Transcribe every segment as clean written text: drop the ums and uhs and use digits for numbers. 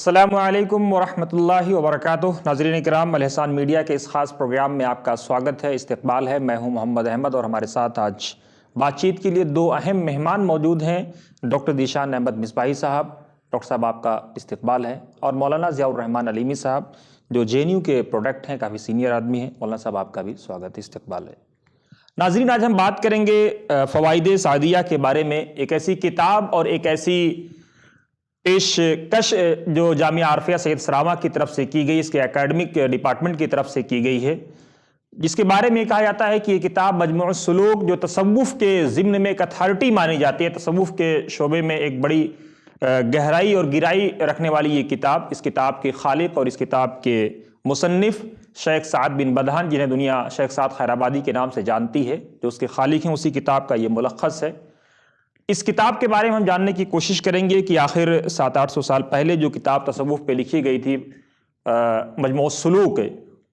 السلام علیکم ورحمۃ اللہ وبرکاتہ۔ ناظرین اکرام، الحسان میڈیا کے اس خاص پروگرام میں آپ کا سواگت ہے، استقبال ہے۔ میں ہوں محمد احمد اور ہمارے ساتھ آج بات چیت کے لیے دو اہم مہمان موجود ہیں۔ ڈاکٹر ذیشان احمد مصباحی صاحب، ڈاکٹر صاحب آپ کا استقبال ہے، اور مولانا ضیاء الرحمن علیمی صاحب جو JNU کے پروڈکٹ ہیں، کافی سینئر آدمی ہیں۔ مولانا صاحب آپ کا بھی سواگت، استقبال ہے۔ ناظرین، آج ہم بات کریں گے فوائد سعدیہ کے بارے میں، ایک ایسی کتاب اور ایک ایسی پیشکش جو جامعہ عارفیہ سید سراواں کی طرف سے کی گئی، اس کے اکیڈمک ڈپارٹمنٹ کی طرف سے کی گئی ہے، جس کے بارے میں کہا جاتا ہے کہ یہ کتاب مجموع السلوک جو تصوف کے ضمن میں ایک اتھارٹی مانی جاتی ہے، تصوف کے شعبے میں ایک بڑی گہرائی اور گہرائی رکھنے والی یہ کتاب، اس کتاب کے خالق اور اس کتاب کے مصنف شیخ سعد بن بدحان، جنہیں دنیا شیخ سعد خیرآبادی کے نام سے جانتی ہے، جو اس کے خالق ہیں، اسی کتاب کا یہ ملخص ہے۔ اس کتاب کے بارے میں ہم جاننے کی کوشش کریں گے کہ آخر 700-800 سال پہلے جو کتاب تصوف پہ لکھی گئی تھی مجموع السلوک،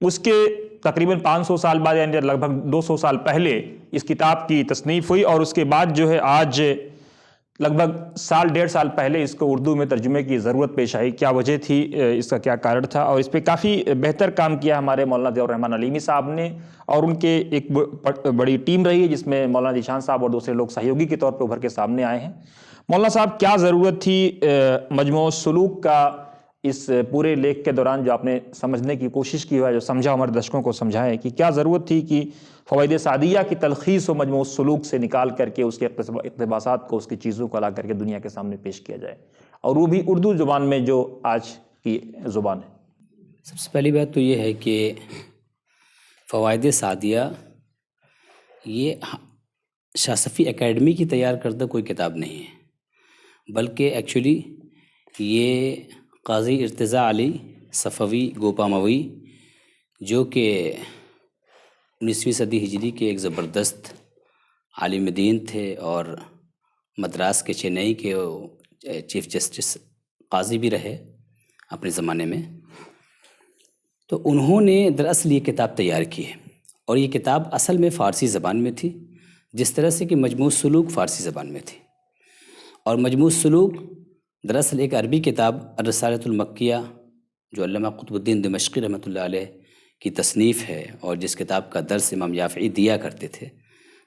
اس کے تقریباً 500 سال بعد، یعنی لگ بھگ 200 سال پہلے اس کتاب کی تصنیف ہوئی، اور اس کے بعد جو ہے آج لگ بھگ سال ڈیڑھ سال پہلے اس کو اردو میں ترجمے کی ضرورت پیش آئی۔ کیا وجہ تھی، اس کا کیا کارن تھا، اور اس پہ کافی بہتر کام کیا ہمارے مولانا ضیاء الرحمن علیمی صاحب نے، اور ان کے ایک بڑی ٹیم رہی ہے جس میں مولانا ذیشان صاحب اور دوسرے لوگ سہیوگی کے طور پہ ابھر کے سامنے آئے ہیں۔ مولانا صاحب، کیا ضرورت تھی مجموع السلوک کا اس پورے لیکھ کے دوران، جو آپ نے سمجھنے کی کوشش کی ہے، جو سمجھا ہمارے درشکوں کو سمجھائیں کہ کیا ضرورت تھی کہ فوائد سعدیہ کی تلخیص و مجموع السلوک سے نکال کر کے اس کے اقتباسات کو، اس کی چیزوں کو لا کر کے دنیا کے سامنے پیش کیا جائے، اور وہ بھی اردو زبان میں جو آج کی زبان ہے؟ سب سے پہلی بات تو یہ ہے کہ فوائد سعدیہ یہ شاہ صفی اکیڈمی کی تیار کردہ کوئی کتاب نہیں ہے، بلکہ ایکچولی یہ قاضی ارتضیٰ علی صفوی گوپاموی، جو کہ 19ویں صدی ہجری کے ایک زبردست عالم دین تھے، اور مدراس کے چنئی کے چیف جسٹس قاضی بھی رہے اپنے زمانے میں، تو انہوں نے دراصل یہ کتاب تیار کی ہے، اور یہ کتاب اصل میں فارسی زبان میں تھی، جس طرح سے کہ مجموع السلوک فارسی زبان میں تھی، اور مجموع السلوک دراصل ایک عربی کتاب الرسالۃ المکیہ، جو علامہ قطب الدین دمشقی رحمۃ اللہ علیہ کی تصنیف ہے، اور جس کتاب کا درس امام یافعی دیا کرتے تھے،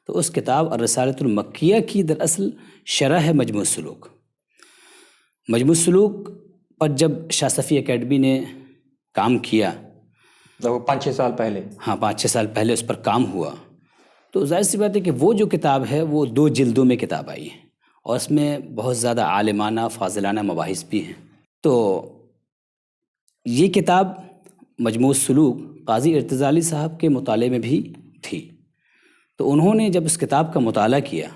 تو اس کتاب الرسالۃ المکیہ کی دراصل شرح ہے مجموع السلوک۔ مجموع السلوک پر جب شاہ صفی اکیڈمی نے کام کیا، 5-6 سال پہلے، 5-6 سال پہلے اس پر کام ہوا، تو ظاہر سی بات ہے کہ وہ جو کتاب ہے وہ 2 جلدوں میں کتاب آئی ہے، اور اس میں بہت زیادہ عالمانہ فاضلانہ مباحث بھی ہیں۔ تو یہ کتاب مجموع السلوک قاضی ارتضیٰ علی صاحب کے مطالعے میں بھی تھی، تو انہوں نے جب اس کتاب کا مطالعہ کیا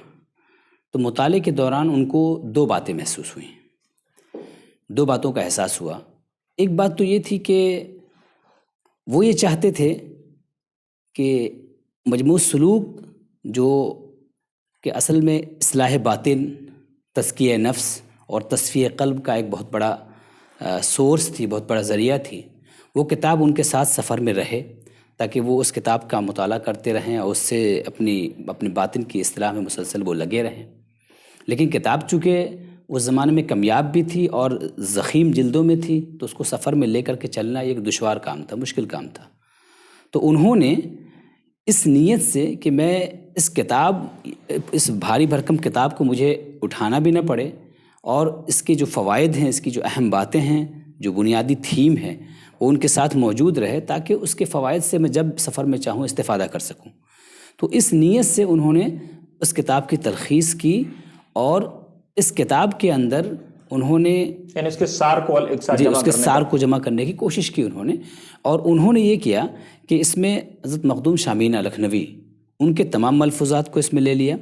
تو مطالعے کے دوران ان کو 2 باتیں محسوس ہوئیں، 2 باتوں کا احساس ہوا۔ ایک بات تو یہ تھی کہ وہ یہ چاہتے تھے کہ مجموع السلوک جو کہ اصل میں اصلاح باطن، تزکیہ نفس اور تصفیہ قلب کا ایک بہت بڑا سورس تھی، بہت بڑا ذریعہ تھی، وہ کتاب ان کے ساتھ سفر میں رہے، تاکہ وہ اس کتاب کا مطالعہ کرتے رہیں اور اس سے اپنی باطن کی اصلاح میں مسلسل وہ لگے رہیں۔ لیکن کتاب چونکہ اس زمانے میں کمیاب بھی تھی اور ضخیم جلدوں میں تھی، تو اس کو سفر میں لے کر کے چلنا ایک دشوار کام تھا، مشکل کام تھا۔ تو انہوں نے اس نیت سے کہ میں اس کتاب، اس بھاری بھرکم کتاب کو مجھے اٹھانا بھی نہ پڑے، اور اس کے جو فوائد ہیں، اس کی جو اہم باتیں ہیں، جو بنیادی تھیم ہے، وہ ان کے ساتھ موجود رہے، تاکہ اس کے فوائد سے میں جب سفر میں چاہوں استفادہ کر سکوں۔ تو اس نیت سے انہوں نے اس کتاب کی تلخیص کی، اور اس کتاب کے اندر انہوں نے یعنی اس کے سار کو ایک ساتھ جمع کرنے کی کوشش کی انہوں نے، اور انہوں نے یہ کیا کہ اس میں حضرت مخدوم شامینہ لکھنوی، ان کے تمام ملفوظات کو اس میں لے لیا۔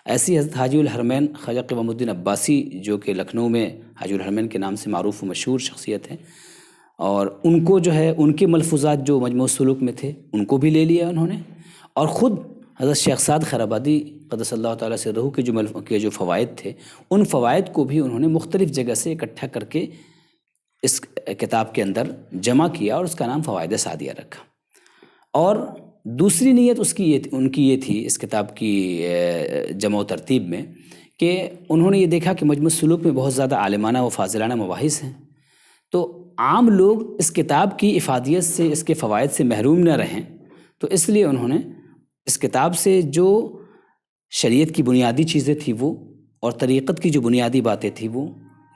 ایسی حضرت حاجی الحرمین خواجہ قوام الدین عباسی، جو کہ لکھنؤ میں حاجی الحرمین کے نام سے معروف و مشہور شخصیت ہیں، اور ان کو جو ہے ان کے ملفوظات جو مجموع السلوک میں تھے ان کو بھی لے لیا انہوں نے، اور خود حضرت شیخ سعد خیرآبادی قدس اللہ تعالیٰ سے رہو کے جو فوائد تھے، ان فوائد کو بھی انہوں نے مختلف جگہ سے اکٹھا کر کے اس کتاب کے اندر جمع کیا، اور اس کا نام فوائد سعدیہ رکھا۔ اور دوسری نیت ان کی یہ تھی اس کتاب کی جمع و ترتیب میں، کہ انہوں نے یہ دیکھا کہ مجموع السلوک میں بہت زیادہ عالمانہ و فاضلانہ مباحث ہیں، تو عام لوگ اس کتاب کی افادیت سے، اس کے فوائد سے محروم نہ رہیں، تو اس لیے انہوں نے اس کتاب سے جو شریعت کی بنیادی چیزیں تھیں وہ، اور طریقت کی جو بنیادی باتیں تھیں وہ،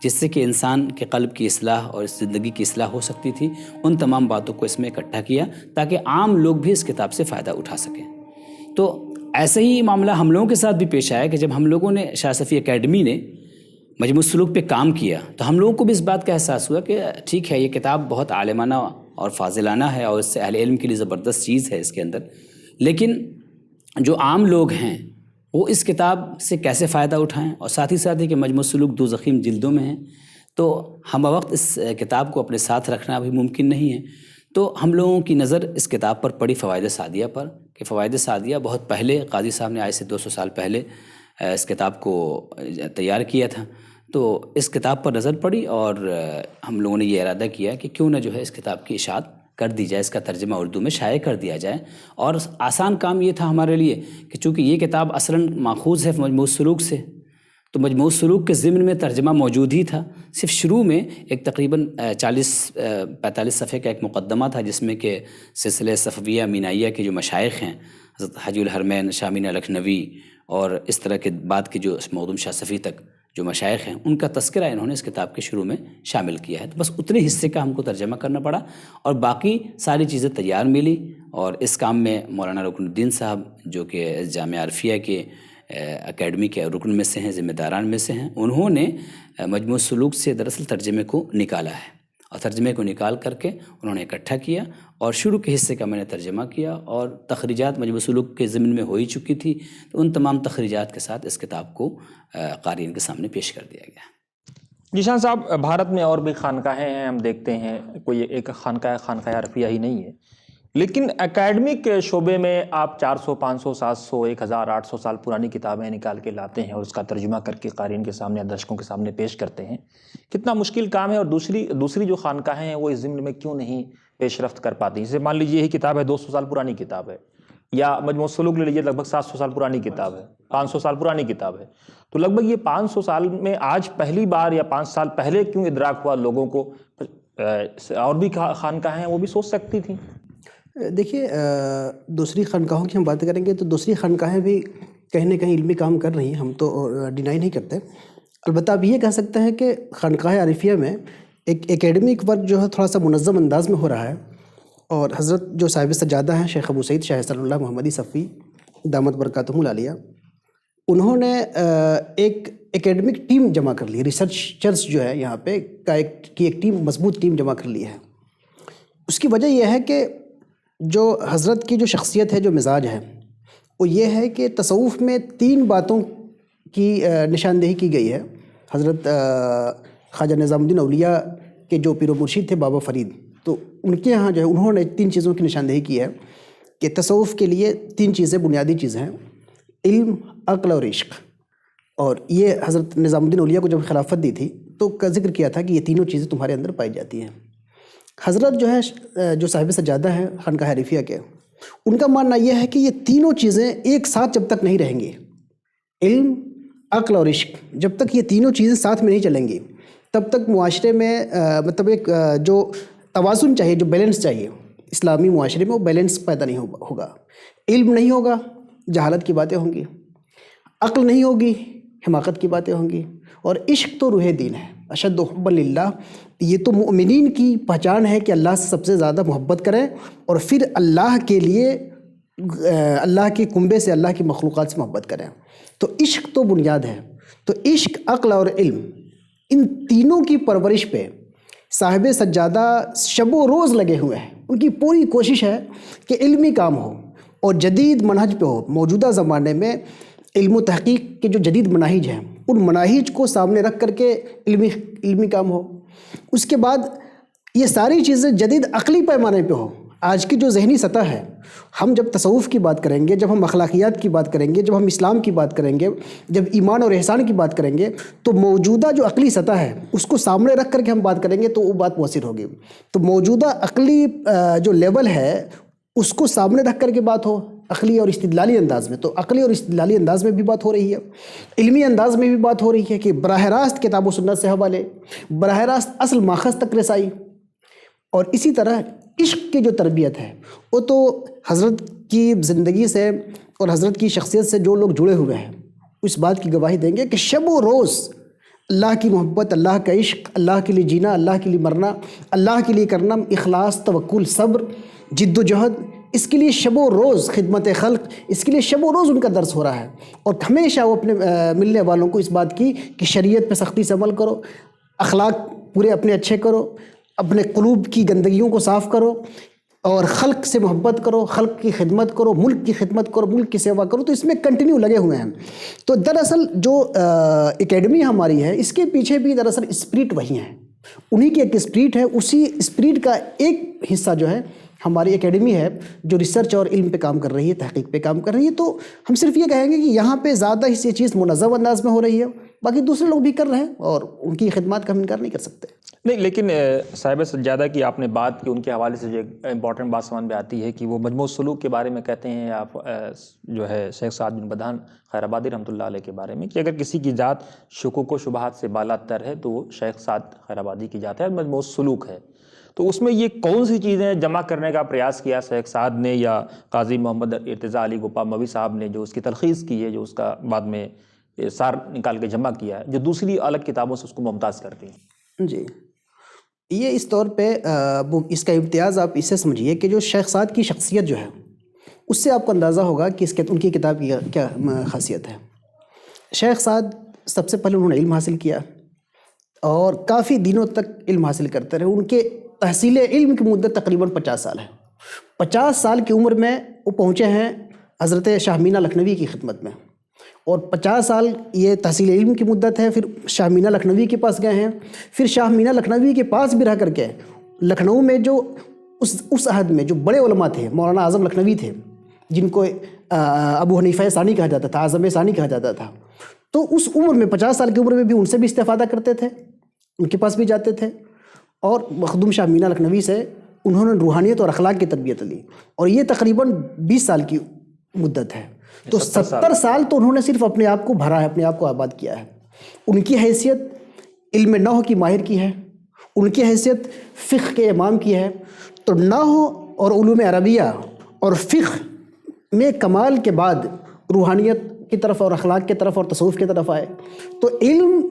جس سے کہ انسان کے قلب کی اصلاح اور اس زندگی کی اصلاح ہو سکتی تھی، ان تمام باتوں کو اس میں اکٹھا کیا تاکہ عام لوگ بھی اس کتاب سے فائدہ اٹھا سکیں۔ تو ایسے ہی معاملہ ہم لوگوں کے ساتھ بھی پیش آیا کہ جب ہم لوگوں نے شاہ صفی اکیڈمی نے مجموع السلوک پہ کام کیا تو ہم لوگوں کو بھی اس بات کا احساس ہوا کہ ٹھیک ہے، یہ کتاب بہت عالمانہ اور فاضلانہ ہے اور اس سے اہل علم کے لیے زبردست چیز ہے اس کے اندر، لیکن جو عام لوگ ہیں وہ اس کتاب سے کیسے فائدہ اٹھائیں، اور ساتھ ہی ساتھ ہی کہ مجموع السلوک 2 ضخیم جلدوں میں ہیں، تو ہم وقت اس کتاب کو اپنے ساتھ رکھنا بھی ممکن نہیں ہے۔ تو ہم لوگوں کی نظر اس کتاب پر پڑی فوائد سعدیہ پر، کہ فوائد سعدیہ بہت پہلے قاضی صاحب نے آج سے 200 سال پہلے اس کتاب کو تیار کیا تھا، تو اس کتاب پر نظر پڑی اور ہم لوگوں نے یہ ارادہ کیا کہ کیوں نہ جو ہے اس کتاب کی اشاعت کر دی جائے، اس کا ترجمہ اردو میں شائع کر دیا جائے۔ اور آسان کام یہ تھا ہمارے لیے کہ چونکہ یہ کتاب اصلاً ماخوذ ہے مجموع السلوک سے، تو مجموع السلوک کے ضمن میں ترجمہ موجود ہی تھا، صرف شروع میں ایک تقریباً 40-45 صفحے کا ایک مقدمہ تھا جس میں کہ سلسلہ صفویہ مینائیہ کے جو مشائخ ہیں، حضرت حاجی الحرمین، شاہ مینا لکھنوی اور اس طرح کے بعد کے جو مخدوم شاہ صفی تک جو مشائخ ہیں ان کا تذکرہ انہوں نے اس کتاب کے شروع میں شامل کیا ہے۔ تو بس اتنے حصے کا ہم کو ترجمہ کرنا پڑا اور باقی ساری چیزیں تیار ملی، اور اس کام میں مولانا رکن الدین صاحب جو کہ جامعہ عرفیہ کے اکیڈمی کے رکن میں سے ہیں، ذمہ داران میں سے ہیں، انہوں نے مجموع السلوک سے دراصل ترجمے کو نکالا ہے، اور ترجمے کو نکال کر کے انہوں نے اکٹھا کیا، اور شروع کے حصے کا میں نے ترجمہ کیا، اور تخریجات مجموع السلوک کے ضمن میں ہو ہی چکی تھی، تو ان تمام تخریجات کے ساتھ اس کتاب کو قارئین کے سامنے پیش کر دیا گیا۔ جیشان صاحب، بھارت میں اور بھی خانقاہیں ہیں، ہم دیکھتے ہیں کوئی ایک خانقاہ عرفیہ ہی نہیں ہے، لیکن اکیڈمک شعبے میں آپ 400 500 700 1000 800 سال پرانی کتابیں نکال کے لاتے ہیں اور اس کا ترجمہ کر کے قارئین کے سامنے، درشکوں کے سامنے پیش کرتے ہیں، کتنا مشکل کام ہے، اور دوسری جو خانقاہیں ہیں وہ اس ضمن میں کیوں نہیں پیش رفت کر پاتی؟ جیسے مان لیجیے یہی کتاب ہے 200 سال پرانی کتاب ہے، یا مجموع السلوک لے لیجیے لگ بھگ 700 سال پرانی کتاب ہے، 500 سال پرانی کتاب ہے، تو لگ بھگ یہ 500 سال میں آج پہلی بار یا 5 سال پہلے کیوں ادراک ہوا لوگوں کو؟ اور بھی خانقاہیں ہیں وہ بھی سوچ سکتی تھیں۔ دیکھیے، دوسری خانقاہوں کی ہم بات کریں گے تو دوسری خانقاہیں بھی کہیں نہ کہیں علمی کام کر رہی ہیں، ہم تو ڈینائی نہیں کرتے، البتہ اب یہ کہہ سکتے ہیں کہ خانقاہ عرفیہ میں ایک اکیڈمک ورک جو ہے تھوڑا سا منظم انداز میں ہو رہا ہے، اور حضرت جو صاحب سجادہ ہیں شیخ ابو سعید شاہ حسن اللہ محمدی صفی دامت برکاتہم العالیہ، انہوں نے ایک اکیڈمک ٹیم جمع کر لی، ریسرچرز جو ہے یہاں پہ ایک ٹیم، مضبوط ٹیم جمع کر لی ہے۔ اس کی وجہ یہ ہے کہ جو حضرت کی جو شخصیت ہے، جو مزاج ہے، وہ یہ ہے کہ تصوف میں 3 باتوں کی نشاندہی کی گئی ہے۔ حضرت خواجہ نظام الدین اولیاء کے جو پیر و مرشد تھے بابا فرید، تو ان کے ہاں جو ہے انہوں نے 3 چیزوں کی نشاندہی کی ہے کہ تصوف کے لیے 3 چیزیں بنیادی چیزیں ہیں: علم، عقل اور عشق۔ اور یہ حضرت نظام الدین اولیاء کو جب خلافت دی تھی تو کا ذکر کیا تھا کہ یہ تینوں چیزیں تمہارے اندر پائی جاتی ہیں۔ حضرت جو ہے، جو صاحب سجادہ ہیں خانقاہ عرفیہ کے، ان کا ماننا یہ ہے کہ یہ تینوں چیزیں ایک ساتھ جب تک نہیں رہیں گی، علم، عقل اور عشق، جب تک یہ تینوں چیزیں ساتھ میں نہیں چلیں گی تب تک معاشرے میں مطلب ایک جو توازن چاہیے، جو بیلنس چاہیے اسلامی معاشرے میں، وہ بیلنس پیدا نہیں ہوگا۔ علم نہیں ہوگا، جہالت کی باتیں ہوں گی، عقل نہیں ہوگی، حماقت کی باتیں ہوں گی، اور عشق تو روح دین ہے، اشد حبا للہ۔ یہ تو مؤمنین کی پہچان ہے کہ اللہ سے سب سے زیادہ محبت کریں، اور پھر اللہ کے لیے، اللہ کے کنبے سے، اللہ کی مخلوقات سے محبت کریں، تو عشق تو بنیاد ہے۔ تو عشق، عقل اور علم، ان تینوں کی پرورش پہ صاحب سجادہ شب و روز لگے ہوئے ہیں۔ ان کی پوری کوشش ہے کہ علمی کام ہو اور جدید منہج پہ ہو۔ موجودہ زمانے میں علم و تحقیق کے جو جدید مناہج ہیں، ان مناہج کو سامنے رکھ کر کے علمی کام ہو۔ اس کے بعد یہ ساری چیزیں جدید عقلی پیمانے پہ ہو۔ آج کی جو ذہنی سطح ہے، ہم جب تصوف کی بات کریں گے، جب ہم اخلاقیات کی بات کریں گے، جب ہم اسلام کی بات کریں گے، جب ایمان اور احسان کی بات کریں گے، تو موجودہ جو عقلی سطح ہے اس کو سامنے رکھ کر کے ہم بات کریں گے تو وہ بات مؤثر ہوگی۔ تو موجودہ عقلی جو لیول ہے اس کو سامنے رکھ کر کے بات ہو، عقلی اور استدلالی انداز میں، تو عقلی اور استدلالی انداز میں بھی بات ہو رہی ہے، علمی انداز میں بھی بات ہو رہی ہے کہ براہ راست کتاب و سنت سے حوالے، براہ راست اصل ماخذ تک رسائی، اور اسی طرح عشق کی جو تربیت ہے وہ تو حضرت کی زندگی سے اور حضرت کی شخصیت سے جو لوگ جڑے ہوئے ہیں اس بات کی گواہی دیں گے کہ شب و روز اللہ کی محبت، اللہ کا عشق، اللہ کے لیے جینا، اللہ کے لیے مرنا، اللہ کے لیے کرنا، اخلاص، توکل، صبر، جد و جہد، اس کے لیے شب و روز خدمت خلق، اس کے لیے شب و روز ان کا درس ہو رہا ہے. اور ہمیشہ وہ اپنے ملنے والوں کو اس بات کی کہ شریعت پہ سختی سے عمل کرو، اخلاق پورے اپنے اچھے کرو، اپنے قلوب کی گندگیوں کو صاف کرو، اور خلق سے محبت کرو، خلق کی خدمت کرو، ملک کی خدمت کرو، ملک کی سیوا کرو. تو اس میں کنٹینیو لگے ہوئے ہیں. تو دراصل جو اکیڈمی ہماری ہے اس کے پیچھے بھی دراصل اسپرٹ وہی ہیں، انہی کی ایک اسپرٹ ہے. اسی اسپرٹ کا ایک حصہ جو ہے ہماری اکیڈمی ہے جو ریسرچ اور علم پہ کام کر رہی ہے، تحقیق پہ کام کر رہی ہے. تو ہم صرف یہ کہیں گے کہ یہاں پہ زیادہ یہ چیز منظم انداز میں ہو رہی ہے، باقی دوسرے لوگ بھی کر رہے ہیں اور ان کی خدمات کا ہم انکار نہیں کر سکتے. نہیں، لیکن صاحب سجادہ کی آپ نے بات کی، ان کے حوالے سے جو ایک امپورٹنٹ بات سمجھ میں آتی ہے کہ وہ مجموع سلوک کے بارے میں کہتے ہیں، آپ جو ہے شیخ سعد بن بدھان خیر آبادی رحمۃ اللہ علیہ کے بارے میں، کہ اگر کسی کی ذات شکوک و شبہات سے بالا تر ہے تو وہ شیخ سعد خیر آبادی کی ذات ہے، مجموع سلوک ہے. تو اس میں یہ کون سی چیزیں جمع کرنے کا پریاس کیا شیخ سعد نے یا قاضی محمد ارتضیٰ علی گوپا موی صاحب نے، جو اس کی تلخیص کی ہے، جو اس کا بعد میں سار نکال کے جمع کیا ہے، جو دوسری الگ کتابوں سے اس کو ممتاز کرتی ہیں؟ جی، یہ اس طور پہ اس کا امتیاز آپ اسے سمجھیے کہ جو شیخ سعد کی شخصیت جو ہے اس سے آپ کو اندازہ ہوگا کہ ان کی کتاب کی کیا خاصیت ہے. شیخ سعد سب سے پہلے انہوں نے علم حاصل کیا اور کافی دنوں تک علم حاصل کرتے رہے. ان کے تحصیل علم کی مدت تقریباً 50 سال ہے. 50 سال کی عمر میں وہ پہنچے ہیں حضرت شاہ مینا لکھنوی کی خدمت میں، اور 50 سال یہ تحصیل علم کی مدت ہے. پھر شاہ مینا لکھنوی کے پاس گئے ہیں، پھر شاہ مینا لکھنوی کے پاس بھی رہ کر کے لکھنؤ میں جو اس عہد میں جو بڑے علماء تھے، مولانا اعظم لکھنوی تھے جن کو ابو حنیفہ ثانی کہا جاتا تھا، اعظم ثانی کہا جاتا تھا. تو اس عمر میں 50 سال کی عمر میں بھی ان سے بھی استفادہ کرتے تھے، ان کے پاس بھی جاتے تھے. اور مخدوم شاہ مینا لکھنوی سے انہوں نے روحانیت اور اخلاق کی تربیت لی، اور یہ تقریباً 20 سال کی مدت ہے. تو 70 سال تو انہوں نے صرف اپنے آپ کو بھرا ہے، اپنے آپ کو آباد کیا ہے. ان کی حیثیت علم نحو کی ماہر کی ہے، ان کی حیثیت فقہ کے امام کی ہے. تو نحو اور علوم عربیہ اور فقہ میں کمال کے بعد روحانیت کی طرف اور اخلاق کی طرف اور تصوف کی طرف آئے. تو علم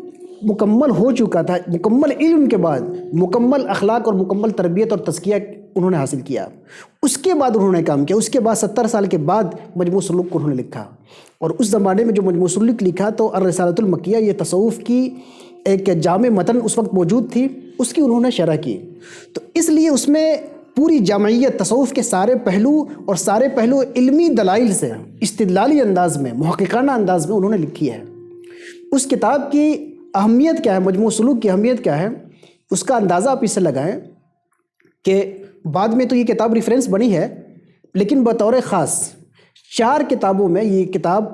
مکمل ہو چکا تھا، مکمل علم کے بعد مکمل اخلاق اور مکمل تربیت اور تزکیہ انہوں نے حاصل کیا. اس کے بعد انہوں نے کام کیا. اس کے بعد 70 سال کے بعد مجموع سلوک کو انہوں نے لکھا. اور اس زمانے میں جو مجموع سلوک لکھا تو الرسالۃ المکیہ، یہ تصوف کی ایک جامع متن اس وقت موجود تھی، اس کی انہوں نے شرح کی. تو اس لیے اس میں پوری جامعیت تصوف کے سارے پہلو اور سارے پہلو علمی دلائل سے استدلالی انداز میں، محققانہ انداز میں انہوں نے لکھی ہے. اس کتاب کی اہمیت کیا ہے، مجموع سلوک کی اہمیت کیا ہے، اس کا اندازہ آپ اس سے لگائیں کہ بعد میں تو یہ کتاب ریفرنس بنی ہے، لیکن بطور خاص 4 کتابوں میں یہ کتاب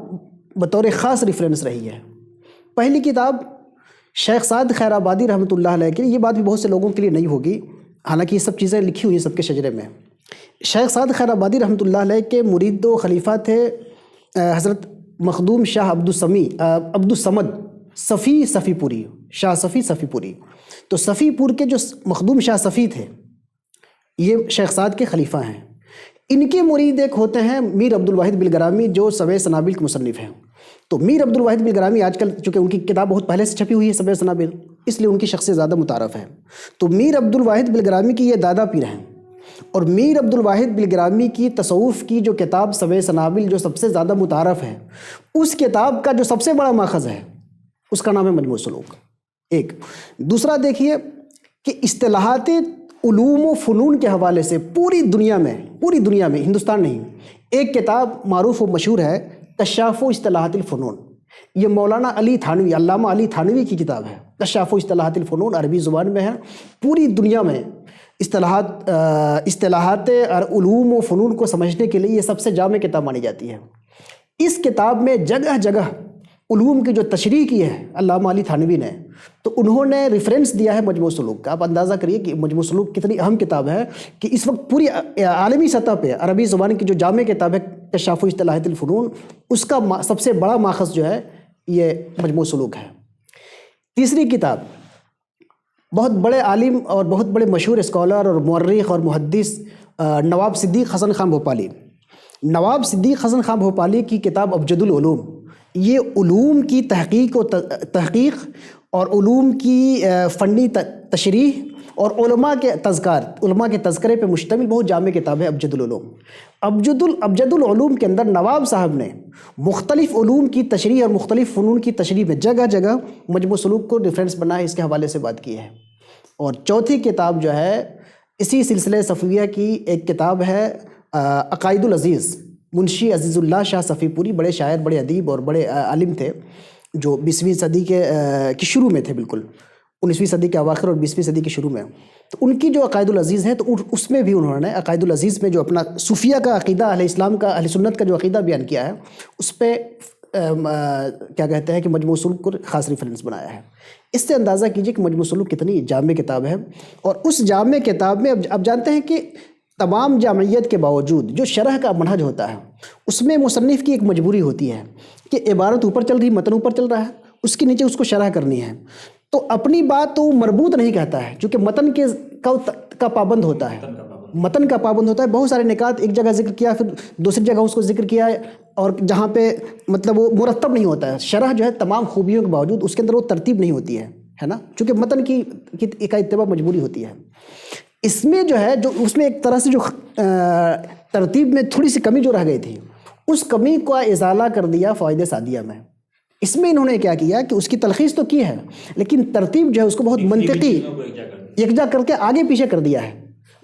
بطور خاص ریفرنس رہی ہے. پہلی کتاب شیخ سعد خیر آبادی رحمۃ اللہ علیہ کی، یہ بات بھی بہت سے لوگوں کے لیے نہیں ہوگی، حالانکہ یہ سب چیزیں لکھی ہوئی ہیں سب کے شجرے میں. شیخ سعد خیر آبادی رحمۃ اللہ علیہ کے مرید و خلیفہ تھے حضرت مخدوم شاہ عبد الصمد صفی پوری، شاہ صفی پوری. تو صفی پور کے جو مخدوم شاہ صفی تھے یہ شیخ سعد کے خلیفہ ہیں. ان کے مرید ایک ہوتے ہیں میر عبد الواحد بلگرامی، جو سبع سنابل کے مصنف ہیں. تو میر عبد الواحد بلگرامی آج کل چونکہ ان کی کتاب بہت پہلے سے چھپی ہوئی ہے سبع سنابل، اس لیے ان کی شخصیت زیادہ متعارف ہے. تو میر عبد الواحد بلگرامی کی یہ دادا پیر ہیں، اور میر عبد الواحد بلگرامی کی تصوف کی جو کتاب سبع سنابل جو سب سے زیادہ متعارف ہے، اس کتاب کا جو سب سے بڑا ماخذ ہے اس کا نام ہے مجموع سلوک. ایک دوسرا دیکھیے کہ اصطلاحات علوم و فنون کے حوالے سے پوری دنیا میں ہندوستان نہیں، ایک کتاب معروف و مشہور ہے کشاف و اصطلاحات الفنون. یہ مولانا علی تھانوی، علامہ علی تھانوی کی کتاب ہے. کشاف و اصطلاحات الفنون عربی زبان میں ہے. پوری دنیا میں اصطلاحات اور علوم و فنون کو سمجھنے کے لیے یہ سب سے جامع کتاب مانی جاتی ہے. اس کتاب میں جگہ جگہ علوم کی جو تشریح کی ہے علامہ علی تھانوی نے، تو انہوں نے ریفرنس دیا ہے مجموع سلوک کا. آپ اندازہ کریے کہ مجموع سلوک کتنی اہم کتاب ہے کہ اس وقت پوری عالمی سطح پہ عربی زبان کی جو جامع کتاب ہے کشاف و اصطلاحات الفنون، اس کا سب سے بڑا ماخذ جو ہے یہ مجموع سلوک ہے. تیسری کتاب بہت بڑے عالم اور بہت بڑے مشہور اسکالر اور مورخ اور محدث نواب صدیق حسن خان بھوپالی. نواب صدیق حسن خان بھوپالی کی کتاب ابجد العلوم، یہ علوم کی تحقیق اور علوم کی فنی تشریح اور علماء کے تذکرے پہ مشتمل بہت جامع کتاب ہے ابجد العلوم. ابجد العلوم کے اندر نواب صاحب نے مختلف علوم کی تشریح اور مختلف فنون کی تشریح میں جگہ جگہ مجموع سلوک کو ریفرنس بنا ہے، اس کے حوالے سے بات کی ہے. اور چوتھی کتاب جو ہے اسی سلسلہ صفویہ کی ایک کتاب ہے عقائد العزیز، منشی عزیز اللہ شاہ صفی پوری، بڑے شاعر، بڑے ادیب اور بڑے عالم تھے جو 20ویں صدی کے شروع میں تھے، بالکل 19ویں صدی کے اواخر اور 20ویں صدی کے شروع میں. تو ان کی جو عقائد العزیز ہے تو اس میں بھی انہوں نے عقائد العزیز میں جو اپنا صوفیہ کا عقیدہ، اہل اسلام کا، اہل سنت کا جو عقیدہ بیان کیا ہے، اس پہ کیا کہتے ہیں کہ مجموع سلوک کو خاص ریفرنس بنایا ہے. اس سے اندازہ کیجئے کہ مجموع سلوک کتنی جامع کتاب ہے. اور اس جامع کتاب میں اب جانتے ہیں کہ تمام جامعیت کے باوجود جو شرح کا منہج ہوتا ہے اس میں مصنف کی ایک مجبوری ہوتی ہے کہ عبارت اوپر چل رہی، متن اوپر چل رہا ہے، اس کے نیچے اس کو شرح کرنی ہے. تو اپنی بات تو مربوط نہیں کہتا ہے چونکہ متن کا پابند ہوتا ہے، متن کا پابند ہوتا ہے. بہت سارے نکات ایک جگہ ذکر کیا، پھر دوسری جگہ اس کو ذکر کیا ہے، اور جہاں پہ مطلب وہ مرتب نہیں ہوتا ہے. شرح جو ہے تمام خوبیوں کے باوجود اس کے اندر وہ ترتیب نہیں ہوتی ہے نا، چونکہ متن کی ایک اتباع مجبوری ہوتی ہے. اس میں جو ہے جو اس میں ایک طرح سے جو ترتیب میں تھوڑی سی کمی جو رہ گئی تھی، اس کمی کو ازالہ کر دیا فوائد سعدیہ میں. اس میں انہوں نے کیا کیا کہ اس کی تلخیص تو کی ہے لیکن ترتیب جو ہے اس کو بہت منطقی یکجا کر کے آگے پیچھے کر دیا ہے.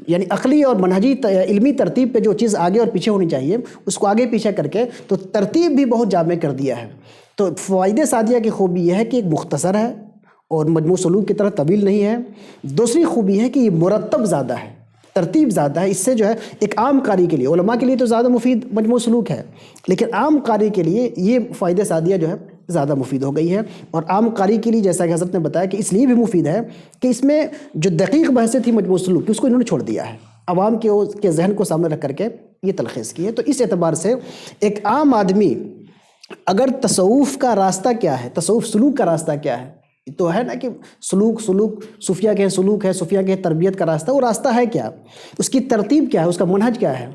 یعنی عقلی اور منہجی علمی ترتیب پہ جو چیز آگے اور پیچھے ہونی چاہیے اس کو آگے پیچھے کر کے تو ترتیب بھی بہت جامع کر دیا ہے. تو فوائد سعدیہ کی خوبی یہ ہے کہ ایک مختصر ہے اور مجموع سلوک کی طرح طویل نہیں ہے. دوسری خوبی ہے کہ یہ مرتب زیادہ ہے، ترتیب زیادہ ہے. اس سے جو ہے ایک عام قاری کے لیے، علماء کے لیے تو زیادہ مفید مجموع سلوک ہے، لیکن عام قاری کے لیے یہ فوائد سعدیہ جو ہے زیادہ مفید ہو گئی ہے. اور عام قاری کے لیے جیسا کہ حضرت نے بتایا کہ اس لیے بھی مفید ہے کہ اس میں جو دقیق بحثیں تھی مجموع سلوک کی اس کو انہوں نے چھوڑ دیا ہے، عوام کے ذہن کو سامنے رکھ کر کے یہ تلخیص کی ہے. تو اس اعتبار سے ایک عام آدمی اگر تصوف کا راستہ کیا ہے، تصوف سلوک کا راستہ کیا ہے، تو ہے نا کہ سلوک صوفیہ کے سلوک ہے، صوفیہ کے تربیت کا راستہ، وہ راستہ ہے کیا، اس کی ترتیب کیا ہے، اس کا منہج کیا ہے،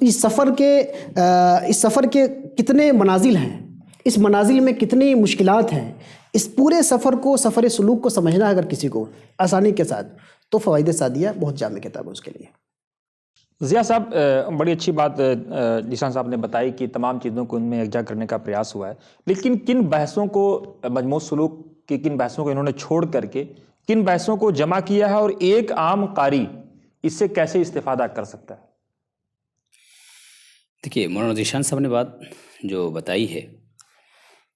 اس سفر کے کتنے منازل ہیں، اس منازل میں کتنی مشکلات ہیں. اس پورے سفر کو، سفر سلوک کو سمجھنا اگر کسی کو آسانی کے ساتھ، تو فوائد سعدیہ بہت جامع کتاب ہے اس کے لیے. ضیاء صاحب، بڑی اچھی بات ذیشان صاحب نے بتائی کہ تمام چیزوں کو ان میں یکجا کرنے کا پریاس ہوا ہے، لیکن کن بحثوں کو مجموع سلوک کی کن بحثوں کو انہوں نے چھوڑ کر کے کن بحثوں کو جمع کیا ہے، اور ایک عام قاری اس سے کیسے استفادہ کر سکتا ہے؟ دیکھیے، مولانا ذیشان صاحب نے بات جو بتائی ہے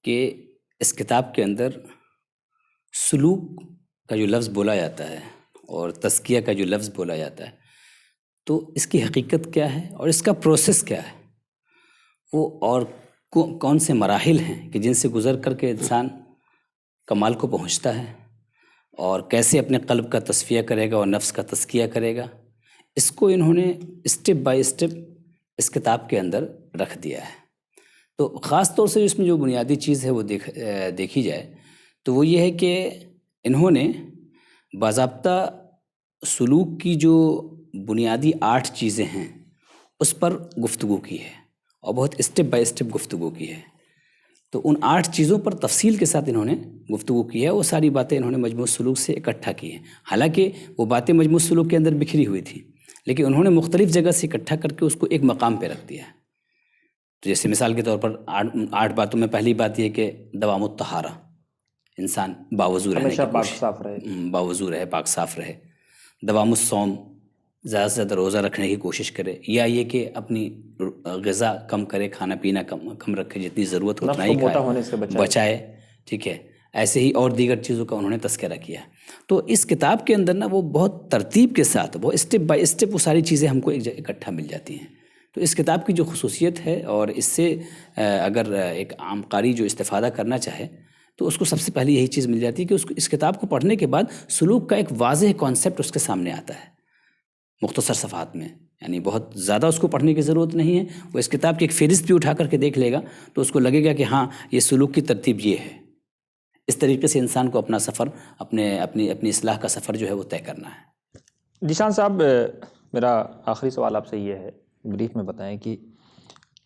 کہ اس کتاب کے اندر سلوک کا جو لفظ بولا جاتا ہے اور تزکیہ کا جو لفظ بولا جاتا ہے، تو اس کی حقیقت کیا ہے اور اس کا پروسیس کیا ہے، وہ اور کون سے مراحل ہیں کہ جن سے گزر کر کے انسان کمال کو پہنچتا ہے، اور کیسے اپنے قلب کا تصفیہ کرے گا اور نفس کا تزکیہ کرے گا، اس کو انہوں نے اسٹیپ بائی اسٹیپ اس کتاب کے اندر رکھ دیا ہے. تو خاص طور سے اس میں جو بنیادی چیز ہے وہ دیکھی جائے تو وہ یہ ہے کہ انہوں نے باضابطہ سلوک کی جو بنیادی 8 چیزیں ہیں اس پر گفتگو کی ہے، اور بہت اسٹیپ بائی اسٹیپ گفتگو کی ہے. تو ان 8 چیزوں پر تفصیل کے ساتھ انہوں نے گفتگو کی ہے. وہ ساری باتیں انہوں نے مجموع سلوک سے اکٹھا کی ہیں. حالانکہ وہ باتیں مجموع سلوک کے اندر بکھری ہوئی تھیں، لیکن انہوں نے مختلف جگہ سے اکٹھا کر کے اس کو ایک مقام پہ رکھ دیا ہے. تو جیسے مثال کے طور پر 8 باتوں میں پہلی بات یہ کہ دوام الطہارہ، انسان باوضو رہنے کی کوشش، باوضو رہے، پاک صاف رہے. دوام الصوم، زیادہ سے زیادہ روزہ رکھنے کی کوشش کرے، یا یہ کہ اپنی غذا کم کرے، کھانا پینا کم رکھے، جتنی ضرورت ہو اتنا ہی کھائے، بچائے. ٹھیک ہے، ایسے ہی اور دیگر چیزوں کا انہوں نے تذکرہ کیا. تو اس کتاب کے اندر نا وہ بہت ترتیب کے ساتھ، وہ اسٹیپ بائی اسٹیپ وہ ساری چیزیں ہم کو اکٹھا مل جاتی ہیں. تو اس کتاب کی جو خصوصیت ہے، اور اس سے اگر ایک عام قاری جو استفادہ کرنا چاہے تو اس کو سب سے پہلے یہی چیز مل جاتی ہے کہ اس کتاب کو پڑھنے کے بعد سلوک کا ایک واضح کانسیپٹ اس کے سامنے آتا ہے مختصر صفحات میں. یعنی بہت زیادہ اس کو پڑھنے کی ضرورت نہیں ہے. وہ اس کتاب کی ایک فہرست بھی اٹھا کر کے دیکھ لے گا تو اس کو لگے گا کہ ہاں یہ سلوک کی ترتیب یہ ہے. اس طریقے سے انسان کو اپنا سفر اپنی اصلاح کا سفر جو ہے وہ طے کرنا ہے۔ ذیشان صاحب، میرا آخری سوال آپ سے یہ ہے، بریف میں بتائیں کہ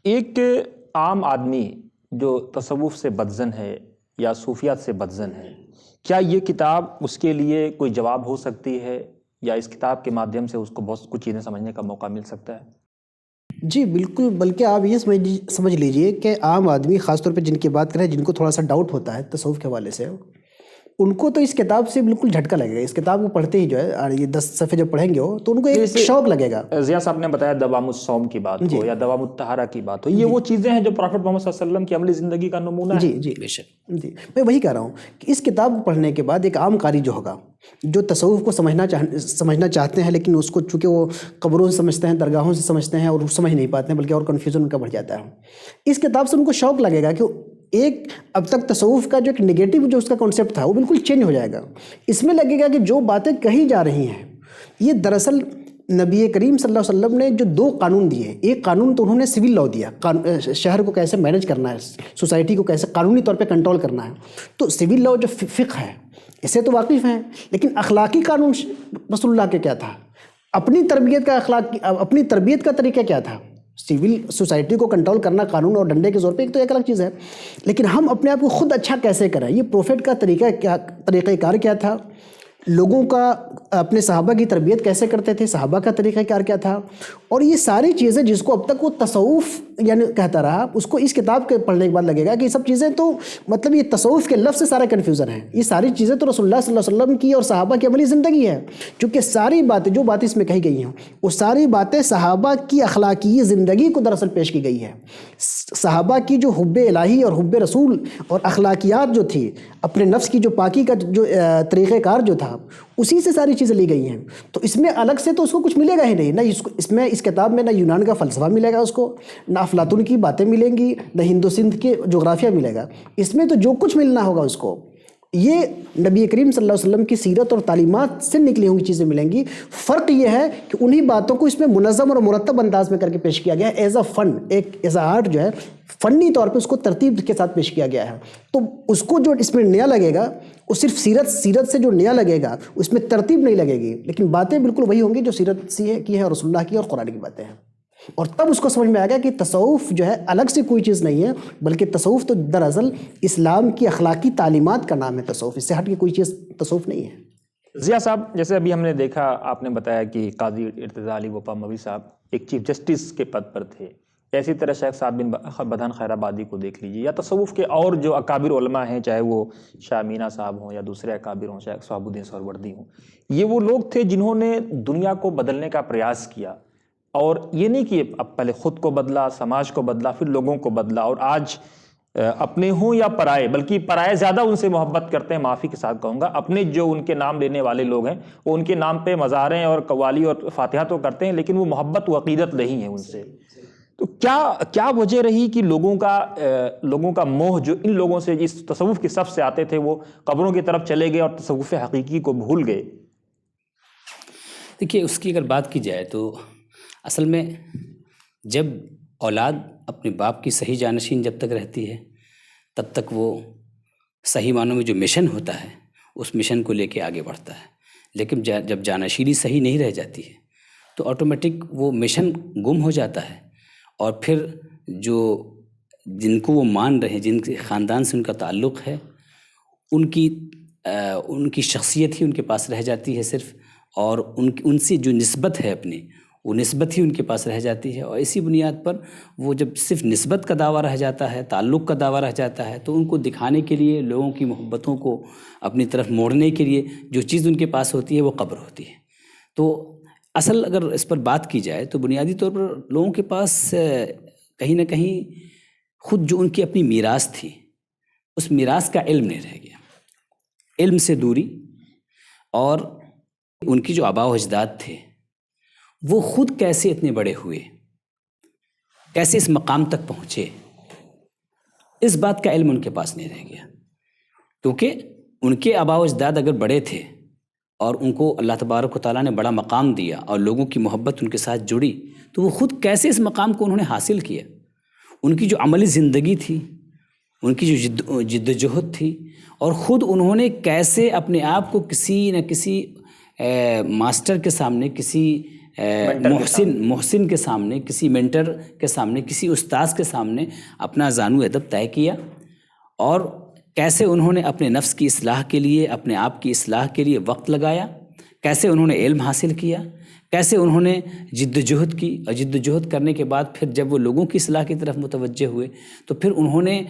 ایک عام آدمی جو تصوف سے بدظن ہے یا صوفیات سے بدظن ہے، کیا یہ کتاب اس کے لیے کوئی جواب ہو سکتی ہے، یا اس کتاب کے مادھیم سے اس کو بہت کچھ چیزیں سمجھنے کا موقع مل سکتا ہے؟ جی بالکل، بلکہ آپ یہ سمجھ لیجئے کہ عام آدمی، خاص طور پہ جن کی بات کریں، جن کو تھوڑا سا ڈاؤٹ ہوتا ہے تصوف کے حوالے سے، ان کو تو اس کتاب سے بالکل جھٹکا لگے گا۔ اس کتاب کو پڑھتے ہی جو ہے، اور یہ 10 صفحے جب پڑھیں گے ہو تو ان کو ایک شوق لگے گا۔ ضیاء صاحب نے بتایا دوام الصوم کی بات ہو یا دوام الطہارہ کی بات ہو، یہ وہ چیزیں ہیں جو پروفٹ محمد صلی اللہ علیہ وسلم کی عملی زندگی کا نمونہ ہے۔ جی بے شک، جی، میں وہی کہہ رہا ہوں کہ اس کتاب کو پڑھنے کے بعد ایک عام قاری جو ہوگا، جو تصوف کو سمجھنا چاہتے ہیں، لیکن اس کو چونکہ وہ قبروں سے سمجھتے ہیں، درگاہوں سے سمجھتے ہیں، اور سمجھ نہیں پاتے ہیں، بلکہ اور کنفیوژن ان کا بڑھ جاتا ہے، اس کتاب سے ان کو شوق لگے گا کہ ایک اب تک تصوف کا جو ایک نگیٹو جو اس کا کانسیپٹ تھا وہ بالکل چینج ہو جائے گا۔ اس میں لگے گا کہ جو باتیں کہی جا رہی ہیں یہ دراصل نبی کریم صلی اللہ علیہ وسلم نے جو 2 قانون دیے، ایک قانون تو انہوں نے سول لاء دیا، شہر کو کیسے مینج کرنا ہے، سوسائٹی کو کیسے قانونی طور پہ کنٹرول کرنا ہے، تو سول لاء جو فقہ ہے اس سے تو واقف ہیں، لیکن اخلاقی قانون رسول اللہ کے کیا تھا، اپنی تربیت کا طریقہ کیا تھا۔ سول سوسائٹی کو کنٹرول کرنا قانون اور ڈنڈے کے زور پہ ایک تو ایک الگ چیز ہے، لیکن ہم اپنے آپ کو خود اچھا کیسے کریں، یہ پروفیٹ کا طریقہ کار کیا تھا، لوگوں کا اپنے صحابہ کی تربیت کیسے کرتے تھے، صحابہ کا طریقہ کار کیا تھا، اور یہ ساری چیزیں جس کو اب تک وہ تصوف یعنی کہتا رہا، اس کو اس کتاب کے پڑھنے کے بعد لگے گا کہ یہ سب چیزیں تو مطلب یہ تصوف کے لفظ سے سارا کنفیوژن ہے، یہ ساری چیزیں تو رسول اللہ صلی اللہ علیہ وسلم کی اور صحابہ کی عملی زندگی ہے، کیونکہ ساری باتیں جو باتیں اس میں کہی گئی ہیں وہ ساری باتیں صحابہ کی اخلاقی زندگی کو دراصل پیش کی گئی ہے۔ صحابہ کی جو حب الہی اور حب رسول اور اخلاقیات جو تھی، اپنے نفس کی جو پاکی کا جو طریقہ کار جو تھا، اسی سے ساری چیزیں لی گئی ہیں، تو اس میں الگ سے تو اس کو کچھ ملے گا ہی نہیں، نہ اس کتاب میں نہ یونان کا فلسفہ ملے گا اس کو، نہ افلاطون کی باتیں ملیں گی، نہ ہند و سندھ کے جغرافیہ ملے گا، اس میں تو جو کچھ ملنا ہوگا اس کو یہ نبی کریم صلی اللہ علیہ وسلم کی سیرت اور تعلیمات سے نکلی ہوئی چیزیں ملیں گی۔ فرق یہ ہے کہ انہی باتوں کو اس میں منظم اور مرتب انداز میں کر کے پیش کیا گیا ہے، as a fun, as a art جو ہے فنی طور پہ اس کو ترتیب کے ساتھ پیش کیا گیا ہے، تو اس کو جو اس میں نیا لگے گا وہ صرف سیرت سے جو نیا لگے گا اس میں ترتیب نہیں لگے گی، لیکن باتیں بالکل وہی ہوں گی جو سیرت کی ہے، رسول اللہ کی اور قرآن کی باتیں ہیں، اور تب اس کو سمجھ میں آ گیا کہ تصوف جو ہے الگ سے کوئی چیز نہیں ہے، بلکہ تصوف تو دراصل اسلام کی اخلاقی تعلیمات کا نام ہے، تصوف اس سے ہٹ کے کوئی چیز تصوف نہیں ہے۔ ضیاء صاحب، جیسے ابھی ہم نے دیکھا، آپ نے بتایا کہ قاضی ارتضیٰ علی وفا مولوی صاحب ایک چیف جسٹس کے پد پر تھے، اسی طرح شیخ سعد بن بدھان خیر آبادی کو دیکھ لیجیے، یا تصوف کے اور جو اکابر علماء ہیں، چاہے وہ شاہ مینا صاحب ہوں یا دوسرے اکابر ہوں، شیخ صحاب الدین سہروردی ہوں، یہ وہ لوگ تھے جنہوں نے دنیا کو بدلنے کا پریاس کیا، اور یہ نہیں کہ اب پہلے خود کو بدلا، سماج کو بدلا، پھر لوگوں کو بدلا، اور آج اپنے ہوں یا پرائے، بلکہ پرائے زیادہ ان سے محبت کرتے ہیں، معافی کے ساتھ کہوں گا، اپنے جو ان کے نام لینے والے لوگ ہیں وہ ان کے نام پہ مزاریں اور قوالی اور فاتحہ تو کرتے ہیں، لیکن وہ محبت و عقیدت نہیں ہے ان سے۔ تو کیا وجہ رہی کہ لوگوں کا موہ جو ان لوگوں سے جس تصوف کی صف سے آتے تھے وہ قبروں کی طرف چلے گئے اور تصوف حقیقی کو بھول گئے؟ دیکھیے، اس کی اگر بات کی جائے تو اصل میں جب اولاد اپنے باپ کی صحیح جانشین جب تک رہتی ہے تب تک وہ صحیح معنوں میں جو مشن ہوتا ہے اس مشن کو لے کے آگے بڑھتا ہے، لیکن جب جانشینی صحیح نہیں رہ جاتی ہے تو آٹومیٹک وہ مشن گم ہو جاتا ہے، اور پھر جن کو وہ مان رہے ہیں، جن کے خاندان سے ان کا تعلق ہے، ان کی شخصیت ہی ان کے پاس رہ جاتی ہے صرف، اور ان سے جو نسبت ہے اپنی، وہ نسبت ہی ان کے پاس رہ جاتی ہے، اور اسی بنیاد پر وہ جب صرف نسبت کا دعویٰ رہ جاتا ہے، تعلق کا دعویٰ رہ جاتا ہے، تو ان کو دکھانے کے لیے، لوگوں کی محبتوں کو اپنی طرف موڑنے کے لیے جو چیز ان کے پاس ہوتی ہے وہ قبر ہوتی ہے۔ تو اصل اگر اس پر بات کی جائے تو بنیادی طور پر لوگوں کے پاس کہیں نہ کہیں خود جو ان کی اپنی میراث تھی، اس میراث کا علم نہیں رہ گیا، علم سے دوری، اور ان کی جو آباء و اجداد تھے وہ خود کیسے اتنے بڑے ہوئے، کیسے اس مقام تک پہنچے، اس بات کا علم ان کے پاس نہیں رہ گیا، کیونکہ ان کے آباء و اجداد اگر بڑے تھے اور ان کو اللہ تبارک و تعالیٰ نے بڑا مقام دیا اور لوگوں کی محبت ان کے ساتھ جڑی، تو وہ خود کیسے اس مقام کو انہوں نے حاصل کیا، ان کی جو عملی زندگی تھی ان کی جو جد و جہد تھی، اور خود انہوں نے کیسے اپنے آپ کو کسی نہ کسی ماسٹر کے سامنے، کسی محسن کے سامنے، کسی مینٹر کے سامنے، کسی استاذ کے سامنے اپنا زانو ادب طے کیا، اور کیسے انہوں نے اپنے نفس کی اصلاح کے لیے، اپنے آپ کی اصلاح کے لیے وقت لگایا، کیسے انہوں نے علم حاصل کیا، کیسے انہوں نے جد و جہد کی، اور جد و جہد کرنے کے بعد پھر جب وہ لوگوں کی اصلاح کی طرف متوجہ ہوئے تو پھر انہوں نے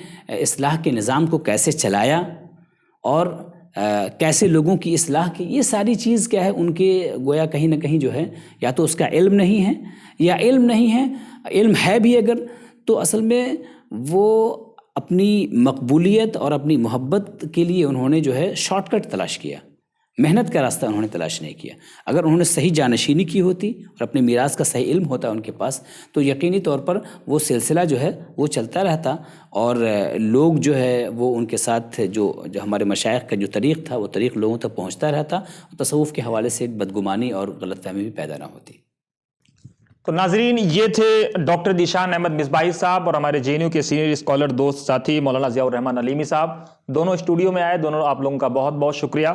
اصلاح کے نظام کو کیسے چلایا، اور کیسے لوگوں کی اصلاح کی. یہ ساری چیز کیا ہے، ان کے گویا کہیں نہ کہیں جو ہے، یا تو اس کا علم نہیں ہے، یا علم نہیں ہے، علم ہے بھی اگر تو اصل میں وہ اپنی مقبولیت اور اپنی محبت کے لیے انہوں نے جو ہے شارٹ کٹ تلاش کیا، محنت کا راستہ انہوں نے تلاش نہیں کیا. اگر انہوں نے صحیح جانشینی کی ہوتی اور اپنے میراث کا صحیح علم ہوتا ان کے پاس، تو یقینی طور پر وہ سلسلہ جو ہے وہ چلتا رہتا، اور لوگ جو ہے وہ ان کے ساتھ جو ہمارے مشائخ کا جو طریق تھا وہ طریق لوگوں تک پہنچتا رہتا، اور تصوف کے حوالے سے بدگمانی اور غلط فہمی بھی پیدا نہ ہوتی. تو ناظرین، یہ تھے ڈاکٹر ذیشان احمد مصباحی صاحب اور ہمارے جے این یو کے سینئر اسکالر دوست ساتھی مولانا ضیاء الرحمن علیمی صاحب. دونوں اسٹوڈیو میں آئے، دونوں آپ لوگوں کا بہت بہت شکریہ.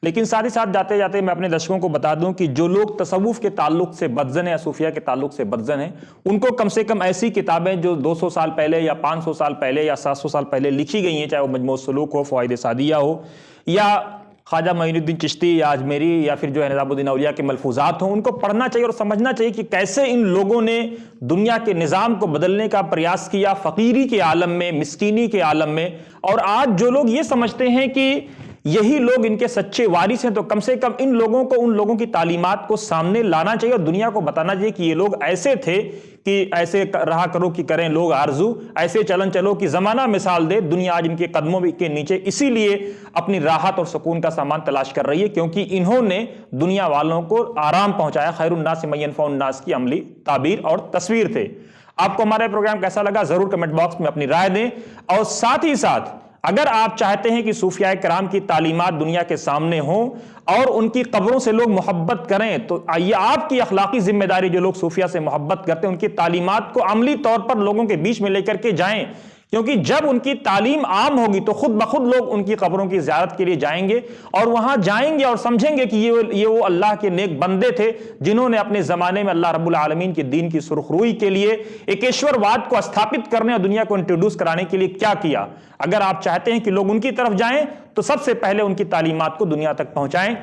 لیکن ساتھ ہی ساتھ جاتے جاتے میں اپنے درشکوں کو بتا دوں کہ جو لوگ تصوف کے تعلق سے بدظن ہیں یا صوفیہ کے تعلق سے بدظن ہیں، ان کو کم سے کم ایسی کتابیں جو 200 سال پہلے یا 500 سال پہلے یا 700 سال پہلے لکھی گئی ہیں، چاہے وہ مجموع السلوک ہو، فوائد سعدیہ ہو، یا خواجہ معین الدین چشتی یا اجمیری، یا پھر جو ہے نظام الدین اولیاء کے ملفوظات ہوں، ان کو پڑھنا چاہیے اور سمجھنا چاہیے کہ کیسے ان لوگوں نے دنیا کے نظام کو بدلنے کا پریاس کیا، فقیری کے عالم میں، مسکینی کے عالم میں. اور آج جو لوگ یہ سمجھتے ہیں کہ یہی لوگ ان کے سچے وارث ہیں، تو کم سے کم ان لوگوں کو، ان لوگوں کی تعلیمات کو سامنے لانا چاہیے اور دنیا کو بتانا چاہیے کہ یہ لوگ ایسے تھے، کہ ایسے رہا کرو کہ کریں لوگ آرزو، ایسے چلن چلو کہ زمانہ مثال دے. دنیا آج ان کے قدموں کے نیچے اسی لیے اپنی راحت اور سکون کا سامان تلاش کر رہی ہے، کیونکہ انہوں نے دنیا والوں کو آرام پہنچایا. خیر الناس من ينفع الناس کی عملی تعبیر اور تصویر تھے. آپ کو ہمارا پروگرام کیسا لگا ضرور کمنٹ باکس میں اپنی رائے دیں، اور ساتھ ہی ساتھ اگر آپ چاہتے ہیں کہ صوفیاء کرام کی تعلیمات دنیا کے سامنے ہوں اور ان کی قبروں سے لوگ محبت کریں، تو یہ آپ کی اخلاقی ذمہ داری، جو لوگ صوفیاء سے محبت کرتے ہیں ان کی تعلیمات کو عملی طور پر لوگوں کے بیچ میں لے کر کے جائیں. کیونکہ جب ان کی تعلیم عام ہوگی تو خود بخود لوگ ان کی قبروں کی زیارت کے لیے جائیں گے، اور وہاں جائیں گے اور سمجھیں گے کہ یہ وہ اللہ کے نیک بندے تھے جنہوں نے اپنے زمانے میں اللہ رب العالمین کے دین کی سرخ روئی کے لیے، ایکیشور واد کو استھاپت کرنے اور دنیا کو انٹروڈیوس کرانے کے لیے کیا کیا. اگر آپ چاہتے ہیں کہ لوگ ان کی طرف جائیں تو سب سے پہلے ان کی تعلیمات کو دنیا تک پہنچائیں.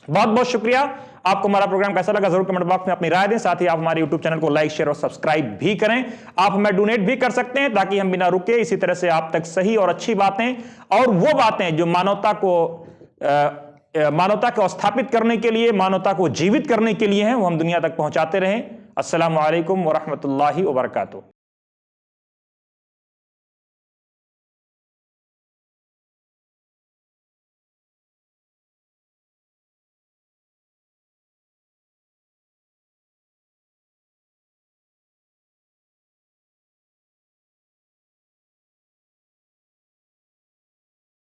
بہت بہت شکریہ. آپ کو ہمارا پروگرام کیسا لگا ضرور کمنٹ باکس میں اپنی رائے دیں. ساتھ ہی آپ ہمارے یوٹیوب چینل کو لائک، شیئر اور سبسکرائب بھی کریں. آپ ہمیں ڈونیٹ بھی کر سکتے ہیں تاکہ ہم بنا رکے اسی طرح سے آپ تک صحیح اور اچھی باتیں اور وہ باتیں جو مانوتا کو استھاپت کرنے کے لیے، مانوتا کو جیوت کرنے کے لیے ہیں، وہ ہم دنیا تک پہنچاتے رہیں. السلام علیکم ورحمۃ اللہ وبرکاتہ.